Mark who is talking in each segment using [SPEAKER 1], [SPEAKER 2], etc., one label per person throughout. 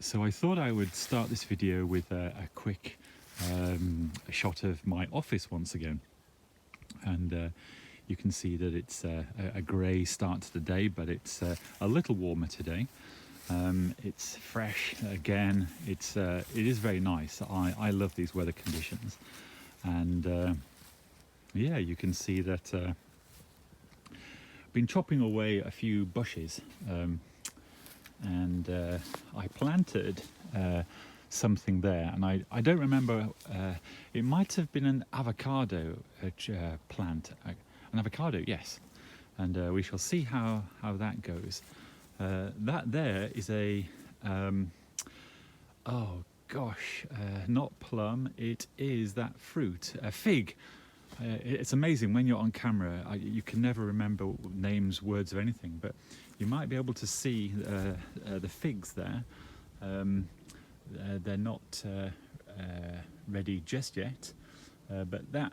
[SPEAKER 1] So I thought I would start this video with a quick shot of my office once again. And you can see that it's a grey start to the day, but it's a little warmer today. It's fresh again. It is very nice. I love these weather conditions. And yeah, you can see that I've been chopping away a few bushes. And I planted something there, and I don't remember, it might have been an avocado plant, an avocado, yes, and we shall see how that goes. That there is a, oh gosh, not plum, it is that fruit, a fig. It's amazing when you're on camera, you can never remember names, words or anything, but you might be able to see the figs there. They're not ready just yet, but that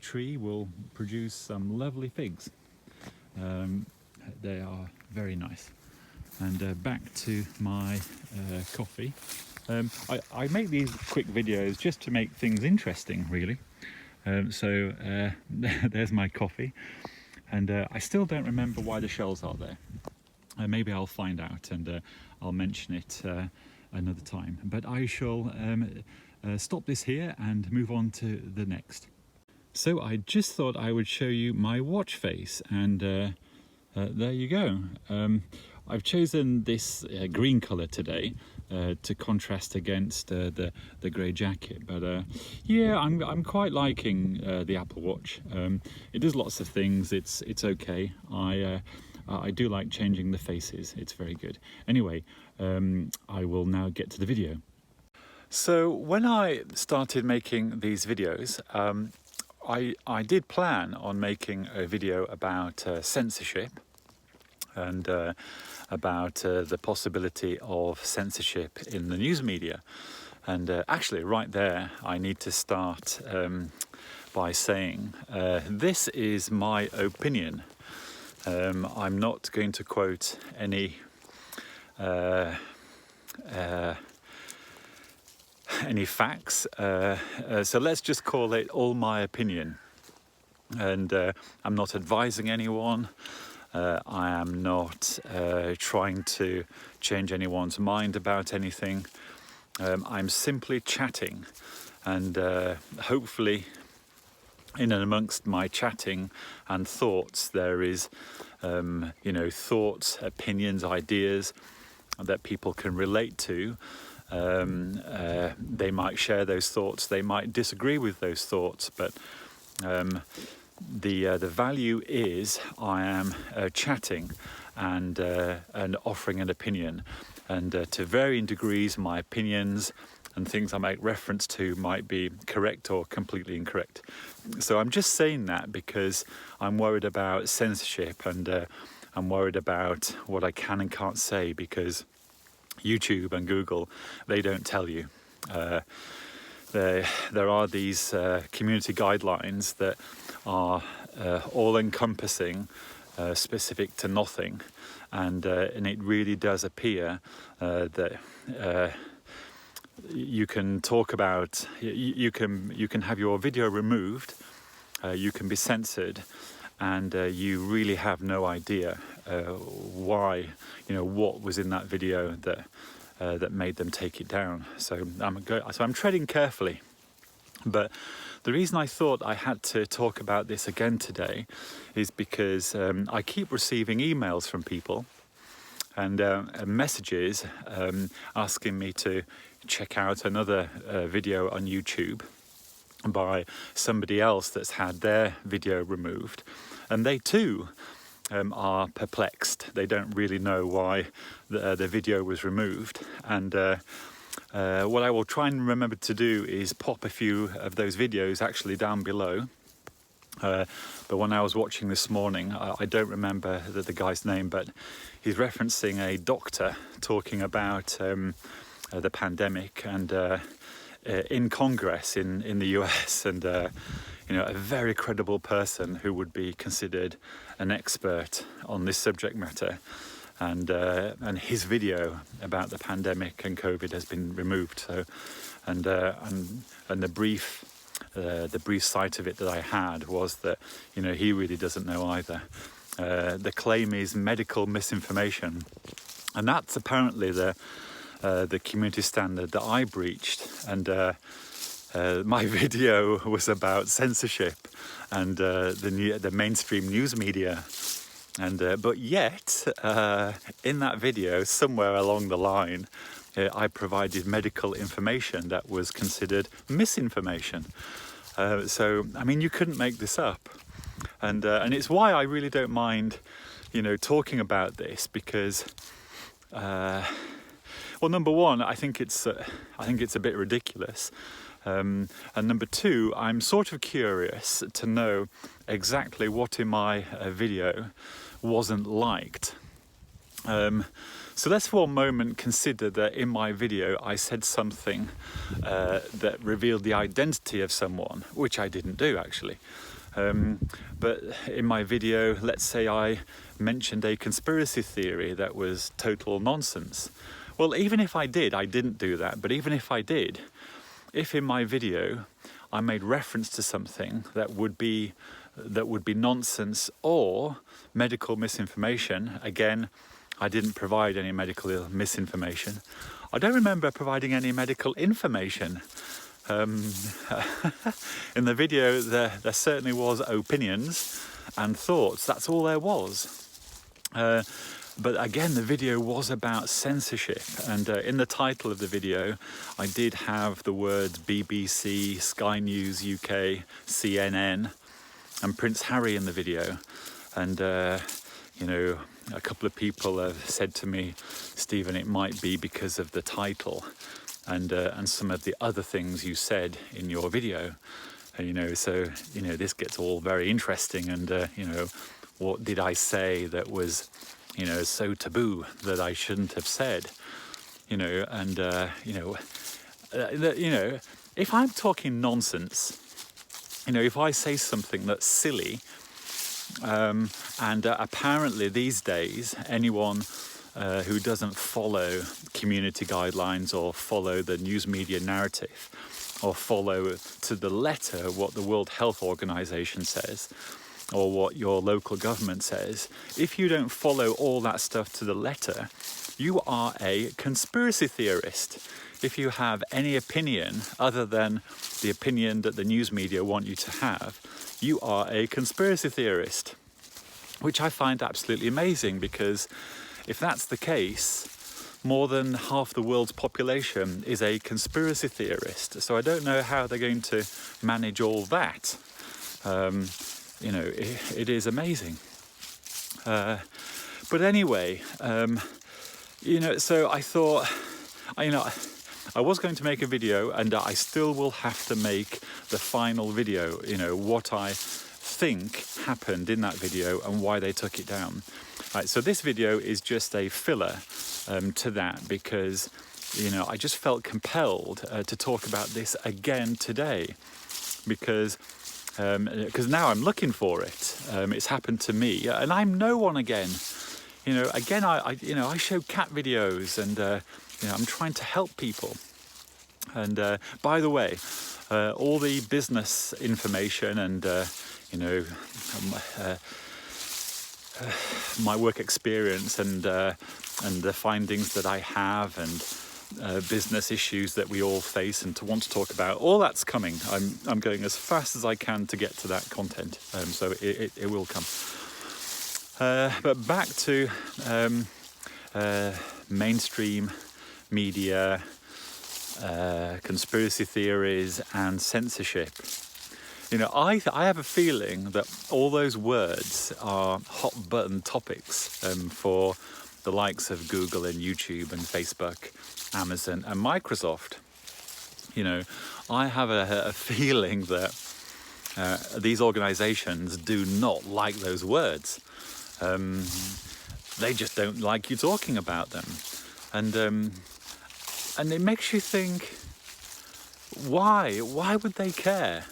[SPEAKER 1] tree will produce some lovely figs. They are very nice. And back to my coffee. I make these quick videos just to make things interesting, really. So there's my coffee, and I still don't remember why the shells are there. Maybe I'll find out, and I'll mention it another time. But I shall stop this here and move on to the next. So I just thought I would show you my watch face, and there you go. I've chosen this green colour today to contrast against the grey jacket, but yeah, I'm quite liking the Apple Watch. It does lots of things. It's okay. I do like changing the faces. It's very good. Anyway, I will now get to the video. So when I started making these videos, I did plan on making a video about censorship and about the possibility of censorship in the news media. And actually right there, I need to start by saying this is my opinion. I'm not going to quote any facts, so let's just call it all my opinion. And I'm not advising anyone. I am not trying to change anyone's mind about anything. I'm simply chatting, and hopefully in and amongst my chatting and thoughts there is thoughts, opinions, ideas that people can relate to. They might share those thoughts, they might disagree with those thoughts, but the value is I am chatting and offering an opinion, and to varying degrees my opinions and things I make reference to might be correct or completely incorrect. So I'm just saying that because I'm worried about censorship, and I'm worried about what I can and can't say, because YouTube and Google, they don't tell you. There are these community guidelines that are all-encompassing, specific to nothing, and it really does appear that you can talk about, you can have your video removed, you can be censored, and you really have no idea why, what was in that video that made them take it down. So I'm treading carefully. But the reason I thought I had to talk about this again today is because I keep receiving emails from people and messages asking me to check out another video on YouTube by somebody else that's had their video removed, and they too are perplexed. They don't really know why the video was removed, and what I will try and remember to do is pop a few of those videos actually down below. But when I was watching this morning, I don't remember the guy's name, but he's referencing a doctor talking about the pandemic and in Congress in the US, and a very credible person who would be considered an expert on this subject matter. and his video about the pandemic and COVID has been removed. So, and the brief sight of it that I had was that, you know, he really doesn't know either. The claim is medical misinformation, and that's apparently the community standard that I breached. And my video was about censorship and the mainstream news media. And but yet, in that video, somewhere along the line, I provided medical information that was considered misinformation. So, I mean, you couldn't make this up. And it's why I really don't mind, you know, talking about this, because, well, number one, I think it's a bit ridiculous. And number two, I'm sort of curious to know exactly what in my video wasn't liked. So let's for a moment consider that in my video I said something that revealed the identity of someone, which I didn't do actually. But in my video, let's say I mentioned a conspiracy theory that was total nonsense. Well, even if I didn't do that, but even if I did, if in my video I made reference to something that would be nonsense or medical misinformation, again, I didn't provide any medical misinformation. I don't remember providing any medical information. In the video, there certainly was opinions and thoughts. That's all there was. But again, the video was about censorship, and in the title of the video, I did have the words BBC, Sky News UK, CNN, and Prince Harry in the video. And you know, a couple of people have said to me, Stephen, it might be because of the title and some of the other things you said in your video. You know, so, you know, this gets all very interesting, and you know, what did I say that was, you know, so taboo that I shouldn't have said? You know, and you know, if I'm talking nonsense, you know, if I say something that's silly, and apparently these days anyone who doesn't follow community guidelines or follow the news media narrative or follow to the letter what the World Health Organization says or what your local government says, if you don't follow all that stuff to the letter, you are a conspiracy theorist. If you have any opinion other than the opinion that the news media want you to have, you are a conspiracy theorist, which I find absolutely amazing, because if that's the case, more than half the world's population is a conspiracy theorist. So I don't know how they're going to manage all that. You know, it is amazing. But anyway, you know, so I thought, you know, I was going to make a video, and I still will have to make the final video, you know, what I think happened in that video and why they took it down. Right, so this video is just a filler to that, because, you know, I just felt compelled to talk about this again today, because now I'm looking for it. It's happened to me, and I'm no one again. You know, again, I show cat videos, and you know, I'm trying to help people. And by the way, all the business information and you know, my work experience and the findings that I have, and business issues that we all face and to want to talk about, all that's coming. I'm going as fast as I can to get to that content, so it will come. But back to mainstream media, conspiracy theories and censorship. You know, I have a feeling that all those words are hot button topics for the likes of Google and YouTube and Facebook, Amazon and Microsoft. You know, I have a feeling that these organizations do not like those words. They just don't like you talking about them. And it makes you think, why would they care?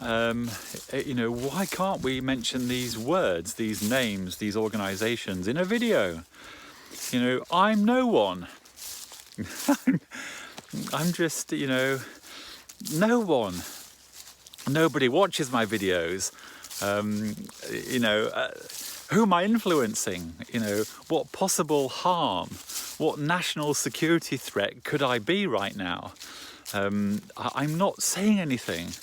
[SPEAKER 1] You know, why can't we mention these words, these names, these organisations in a video? You know, I'm no one. I'm just, you know, no one. Nobody watches my videos. You know, who am I influencing? You know, what possible harm, what national security threat could I be right now? I'm not saying anything.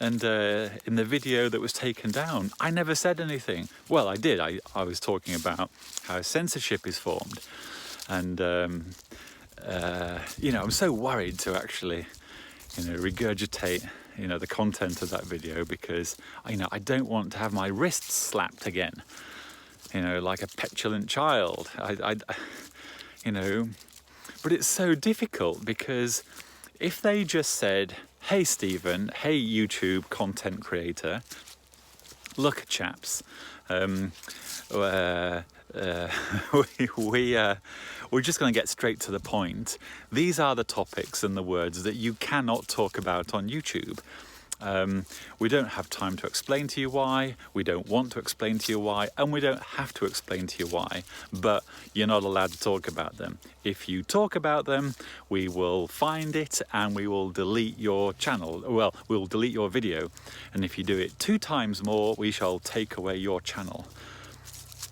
[SPEAKER 1] And in the video that was taken down, I never said anything. Well, I did. I was talking about how censorship is formed. And, you know, I'm so worried to actually, you know, regurgitate, you know, the content of that video because, you know, I don't want to have my wrists slapped again, you know, like a petulant child. You know, but it's so difficult because if they just said, hey, Stephen, hey, YouTube content creator, look, chaps, we're just going to get straight to the point. These are the topics and the words that you cannot talk about on YouTube. We don't have time to explain to you why, we don't want to explain to you why, and we don't have to explain to you why, but you're not allowed to talk about them. If you talk about them, we will find it and we will delete your channel. Well, we'll delete your video. And if you do it 2 times more, we shall take away your channel.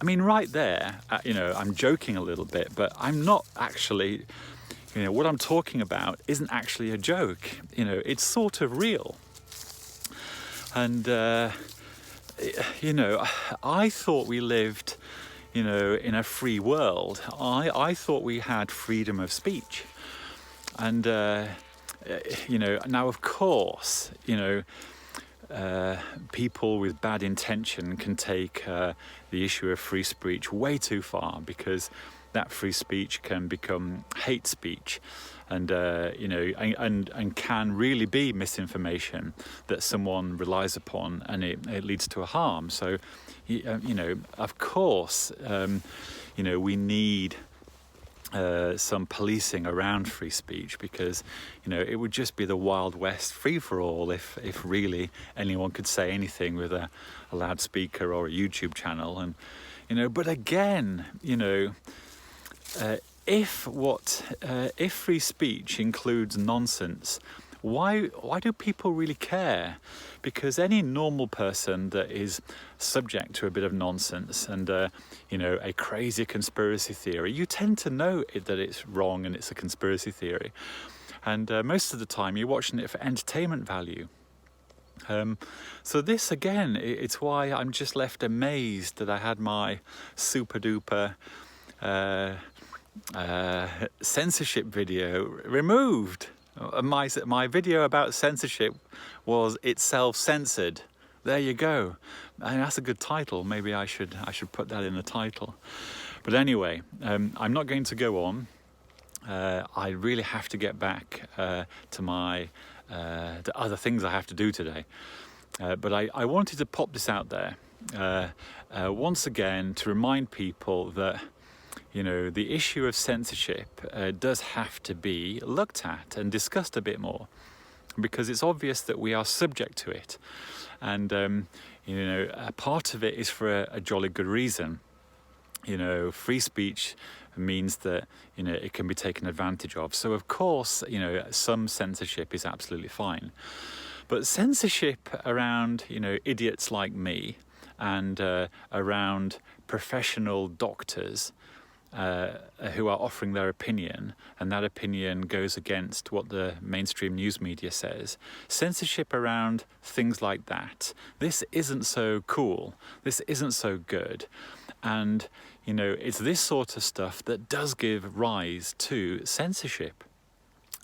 [SPEAKER 1] I mean, right there, you know, I'm joking a little bit, but I'm not actually, you know, what I'm talking about isn't actually a joke. You know, it's sort of real. And, you know, I thought we lived, you know, in a free world. I thought we had freedom of speech. And, you know, now, of course, you know, people with bad intention can take the issue of free speech way too far because that free speech can become hate speech. And you know, and can really be misinformation that someone relies upon, and it leads to a harm. So, you know, of course, you know, we need some policing around free speech because, you know, it would just be the Wild West free for all if really anyone could say anything with a loudspeaker or a YouTube channel. And, you know, but again, you know. If free speech includes nonsense, why do people really care? Because any normal person that is subject to a bit of nonsense and you know, a crazy conspiracy theory, you tend to know that it's wrong and it's a conspiracy theory, and most of the time you're watching it for entertainment value. So this again, it's why I'm just left amazed that I had my super duper censorship video removed. My video about censorship was itself censored. There you go. And that's a good title. Maybe I should put that in the title. But anyway, I'm not going to go on. I really have to get back to my the other things I have to do today. But I wanted to pop this out there once again to remind people that, you know, the issue of censorship does have to be looked at and discussed a bit more, because it's obvious that we are subject to it. And, you know, a part of it is for a jolly good reason. You know, free speech means that, you know, it can be taken advantage of. So, of course, you know, some censorship is absolutely fine. But censorship around, you know, idiots like me and around professional doctors who are offering their opinion, and that opinion goes against what the mainstream news media says. Censorship around things like that, this isn't so cool, this isn't so good. And, you know, it's this sort of stuff that does give rise to censorship.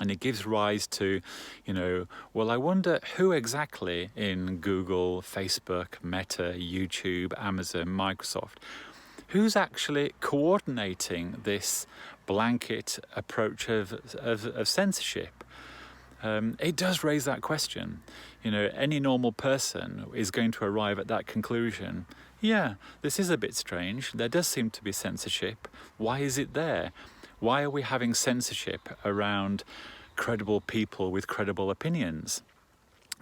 [SPEAKER 1] And it gives rise to, you know, well, I wonder who exactly in Google, Facebook, Meta, YouTube, Amazon, Microsoft, who's actually coordinating this blanket approach of censorship? It does raise that question. You know, any normal person is going to arrive at that conclusion. Yeah, this is a bit strange. There does seem to be censorship. Why is it there? Why are we having censorship around credible people with credible opinions?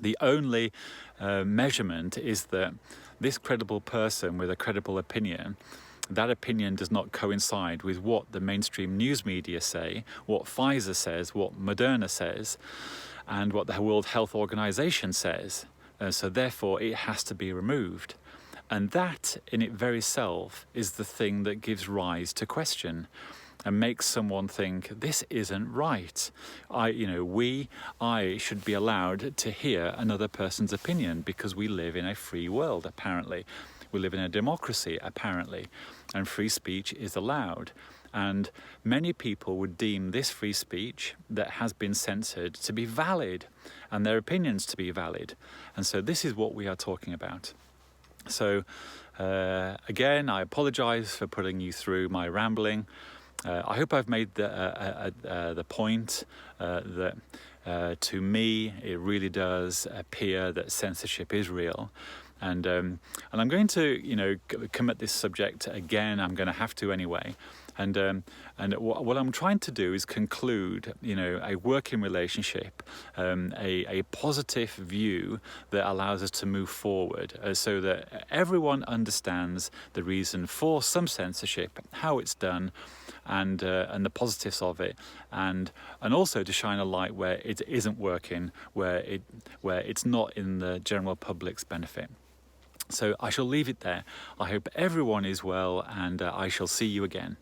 [SPEAKER 1] The only measurement is that this credible person with a credible opinion, that opinion does not coincide with what the mainstream news media say, what Pfizer says, what Moderna says, and what the World Health Organization says. So therefore it has to be removed. And that in its very self is the thing that gives rise to question and makes someone think, this isn't right. I should be allowed to hear another person's opinion because we live in a free world, apparently. We live in a democracy, apparently, and free speech is allowed. And many people would deem this free speech that has been censored to be valid and their opinions to be valid. And so this is what we are talking about. So again, I apologize for putting you through my rambling. I hope I've made the point that to me it really does appear that censorship is real. And I'm going to, come at this subject again. I'm going to have to anyway. And what I'm trying to do is conclude, a working relationship, a positive view that allows us to move forward, so that everyone understands the reason for some censorship, how it's done, and the positives of it, and also to shine a light where it isn't working, where it's not in the general public's benefit. So I shall leave it there. I hope everyone is well, and I shall see you again.